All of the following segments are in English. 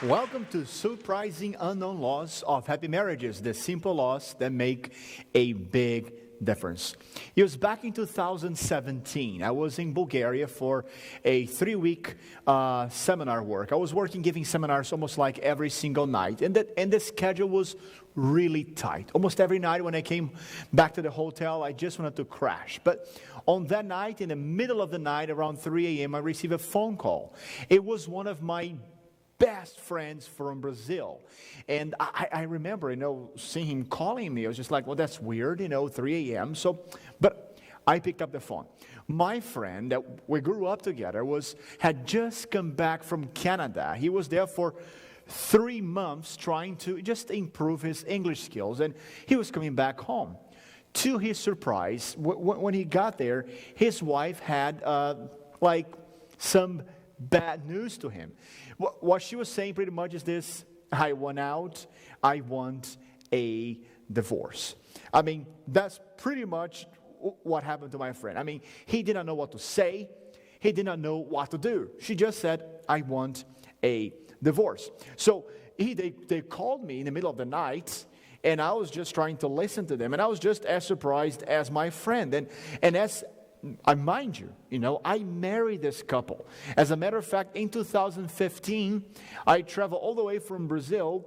Welcome to Surprising Unknown Laws of Happy Marriages, the simple laws that make a big difference. It was back in 2017. I was in Bulgaria for a 3-week seminar work. I was giving seminars almost like every single night, and the schedule was really tight. Almost every night when I came back to the hotel, I just wanted to crash. But on that night, in the middle of the night, around 3 a.m., I received a phone call. It was one of my best friends from Brazil. And I remember, seeing him calling me. I was just like, well, that's weird, 3 a.m. But I picked up the phone. My friend that we grew up together had just come back from Canada. He was there for 3 months trying to just improve his English skills. And he was coming back home. To his surprise, when he got there, his wife had some bad news to him. What she was saying pretty much is this: I want out. I want a divorce. I mean, that's pretty much what happened to my friend. He did not know what to say. He did not know what to do. She just said, I want a divorce. So they called me in the middle of the night, and I was just trying to listen to them, and I was just as surprised as my friend. And as mind you, I married this couple. As a matter of fact, in 2015, I traveled all the way from Brazil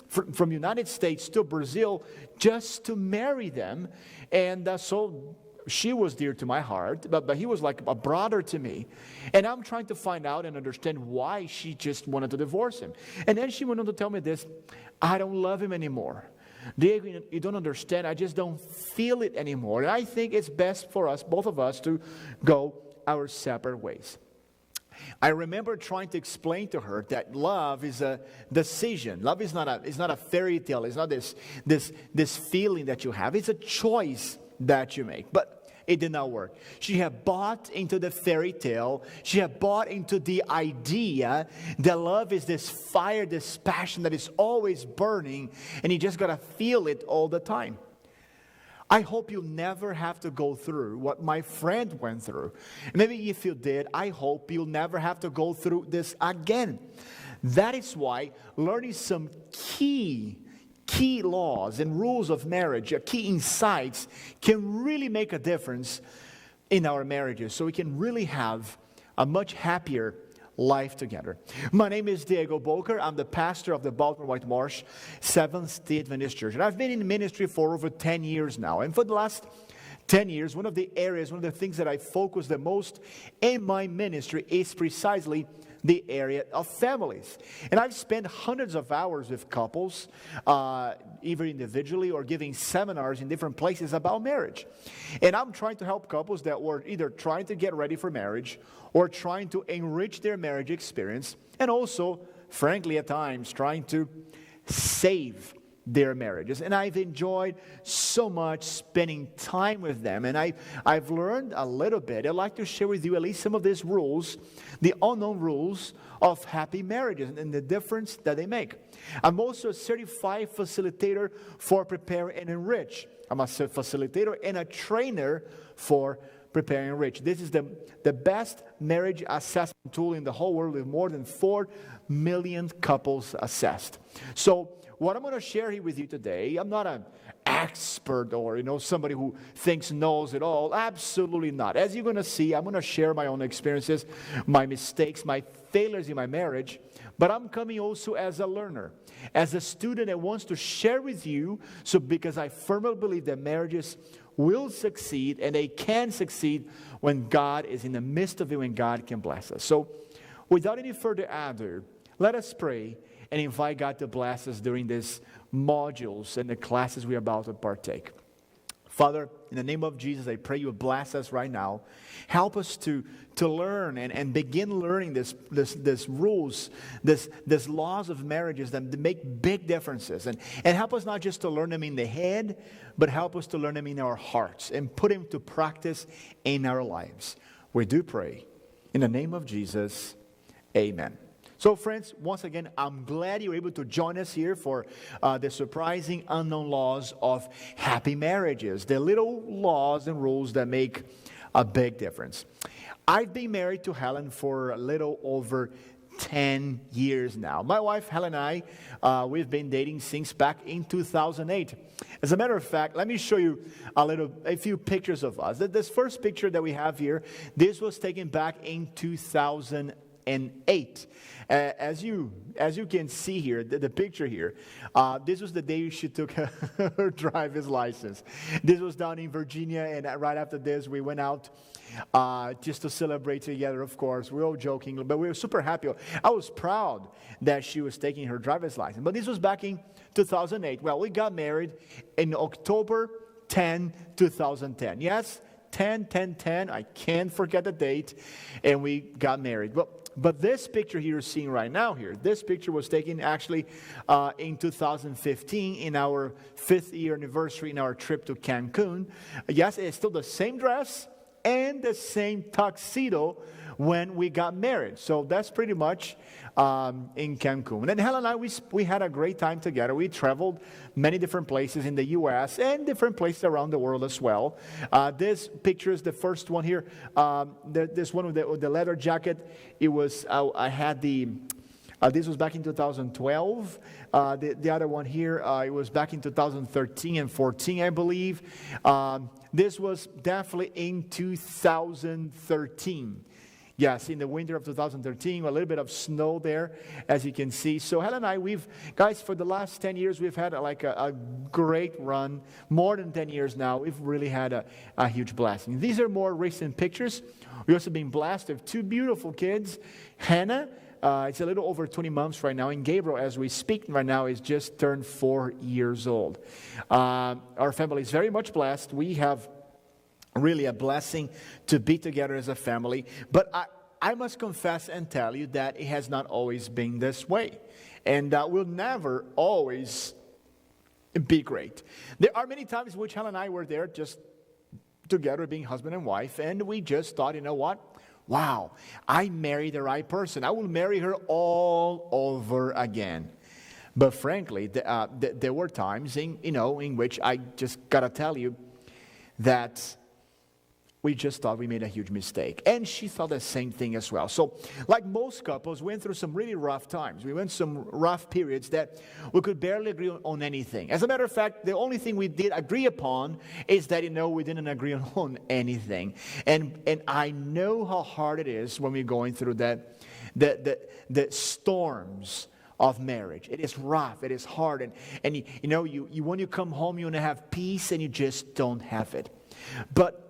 from United States to Brazil just to marry them. And so she was dear to my heart, but he was like a brother to me. And I'm trying to find out and understand why she just wanted to divorce him. And then she went on to tell me this: I don't love him anymore. Diego, you don't understand. I just don't feel it anymore. And I think it's best for us, both of us, to go our separate ways. I remember trying to explain to her that love is a decision. Love is not a fairy tale. It's not this feeling that you have. It's a choice that you make. But it did not work. She had bought into the fairy tale. She had bought into the idea that love is this fire, this passion that is always burning, and you just got to feel it all the time. I hope you never have to go through what my friend went through. Maybe if you did, I hope you'll never have to go through this again. That is why learning some key laws and rules of marriage, key insights, can really make a difference in our marriages, so we can really have a much happier life together. My name is Diego Boker. I'm the pastor of the Baltimore White Marsh Seventh-day Adventist Church, and I've been in ministry for over 10 years now. And for the last 10 years, one of the things that I focus the most in my ministry is precisely the area of families. And I've spent hundreds of hours with couples, either individually or giving seminars in different places about marriage. And I'm trying to help couples that were either trying to get ready for marriage or trying to enrich their marriage experience, and also, frankly, at times, trying to save their marriages. And I've enjoyed so much spending time with them, and I've learned a little bit. I'd like to share with you at least some of these rules, the unknown rules of happy marriages and the difference that they make. I'm also a certified facilitator for Prepare and Enrich. I'm a facilitator and a trainer for Prepare and Enrich. This is the best marriage assessment tool in the whole world, with more than 4 million couples assessed. So what I'm going to share here with you today, I'm not an expert or somebody who thinks knows it all. Absolutely not. As you're going to see, I'm going to share my own experiences, my mistakes, my failures in my marriage. But I'm coming also as a learner, as a student that wants to share with you, because I firmly believe that marriages will succeed, and they can succeed when God is in the midst of it, when God can bless us. So without any further ado, let us pray and invite God to bless us during these modules and the classes we're about to partake. Father, in the name of Jesus, I pray you bless us right now. Help us to learn and begin learning this rules, this laws of marriages that make big differences. And help us not just to learn them in the head, but help us to learn them in our hearts and put them to practice in our lives. We do pray. In the name of Jesus, amen. So friends, once again, I'm glad you were able to join us here for the surprising unknown laws of happy marriages, the little laws and rules that make a big difference. I've been married to Helen for a little over 10 years now. My wife, Helen, and I, we've been dating since back in 2008. As a matter of fact, let me show you a few pictures of us. This first picture that we have here, this was taken back in 2008. As you can see here, the picture here, this was the day she took her driver's license. This was down in Virginia, and right after this, we went out just to celebrate together, of course. We were all joking, but we were super happy. I was proud that she was taking her driver's license. But this was back in 2008. Well, we got married in October 10, 2010. Yes, 10. I can't forget the date. And we got married. But this picture here you're seeing right now here, this picture was taken actually in 2015 in our 5th year anniversary in our trip to Cancun. Yes, it's still the same dress and the same tuxedo when we got married. So that's pretty much in Cancun. And then Helen and I, we had a great time together. We traveled many different places in the U.S. and different places around the world as well. This picture is the first one here. This one with the leather jacket. It was, I had this was back in 2012. The other one here, it was back in 2013 and 14, I believe. This was definitely in 2013. Yes, in the winter of 2013, a little bit of snow there, as you can see. So Helen and I, guys, for the last 10 years, we've had a great run. More than 10 years now, we've really had a huge blessing. These are more recent pictures. We've also been blessed with 2 beautiful kids. Hannah, it's a little over 20 months right now, and Gabriel, as we speak right now, is just turned 4 years old. Our family is very much blessed. We have really a blessing to be together as a family. But I must confess and tell you that it has not always been this way. And will never always be great. There are many times in which Helen and I were there just together being husband and wife. And we just thought, you know what? Wow, I married the right person. I will marry her all over again. But frankly, there were times in which I just got to tell you that we just thought we made a huge mistake. And she thought the same thing as well. So, like most couples, we went through some really rough times. We went some rough periods that we could barely agree on anything. As a matter of fact, the only thing we did agree upon is that, we didn't agree on anything. And I know how hard it is when we're going through the storms of marriage. It is rough. It is hard. And you when you come home, you want to have peace, and you just don't have it. But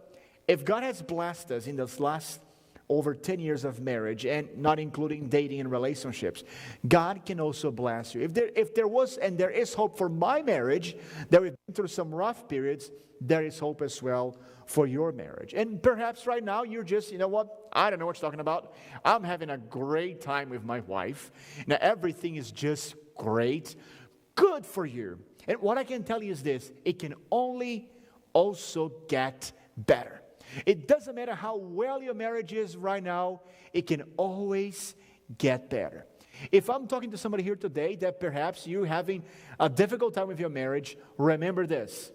if God has blessed us in this last over 10 years of marriage, and not including dating and relationships, God can also bless you. If there was and there is hope for my marriage, that we've been through some rough periods, there is hope as well for your marriage. And perhaps right now you're just, I don't know what you're talking about. I'm having a great time with my wife. Now everything is just great. Good for you. And what I can tell you is this: it can only also get better. It doesn't matter how well your marriage is right now, it can always get better. If I'm talking to somebody here today that perhaps you're having a difficult time with your marriage, remember this.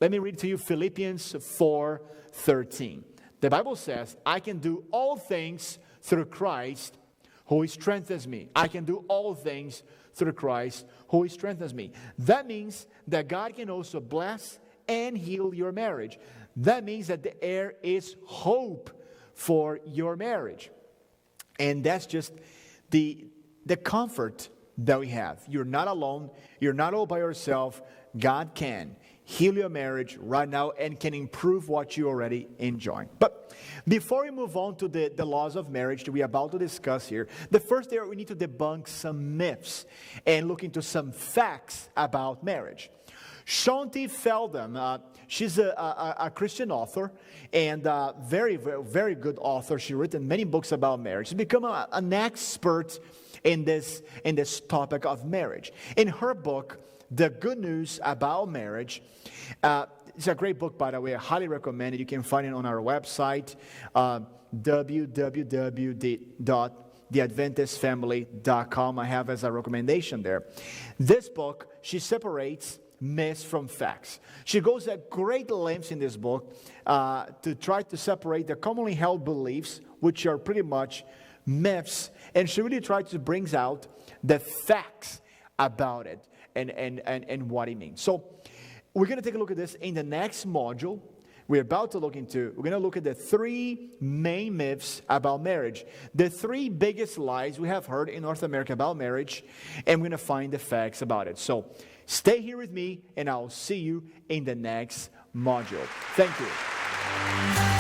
Let me read to you Philippians 4:13. The Bible says, I can do all things through Christ who strengthens me. I can do all things through Christ who strengthens me. That means that God can also bless and heal your marriage. That means that there is hope for your marriage. And that's just the comfort that we have. You're not alone. You're not all by yourself. God can heal your marriage right now and can improve what you already enjoy. But before we move on to the laws of marriage that we're about to discuss here, the first there we need to debunk some myths and look into some facts about marriage. Shaunti Feldhahn, she's a Christian author and very, very, very good author. She's written many books about marriage. She's become an expert in this topic of marriage. In her book, The Good News About Marriage, it's a great book, by the way. I highly recommend it. You can find it on our website, www.theadventistfamily.com. I have as a recommendation there. This book, she separates myths from facts. She goes at great lengths in this book to try to separate the commonly held beliefs, which are pretty much myths, and she really tried to bring out the facts about it and what it means. So we're going to take a look at this in the next module. We're going to look at the 3 main myths about marriage, the 3 biggest lies we have heard in North America about marriage, and we're going to find the facts about it. So stay here with me, and I'll see you in the next module. Thank you.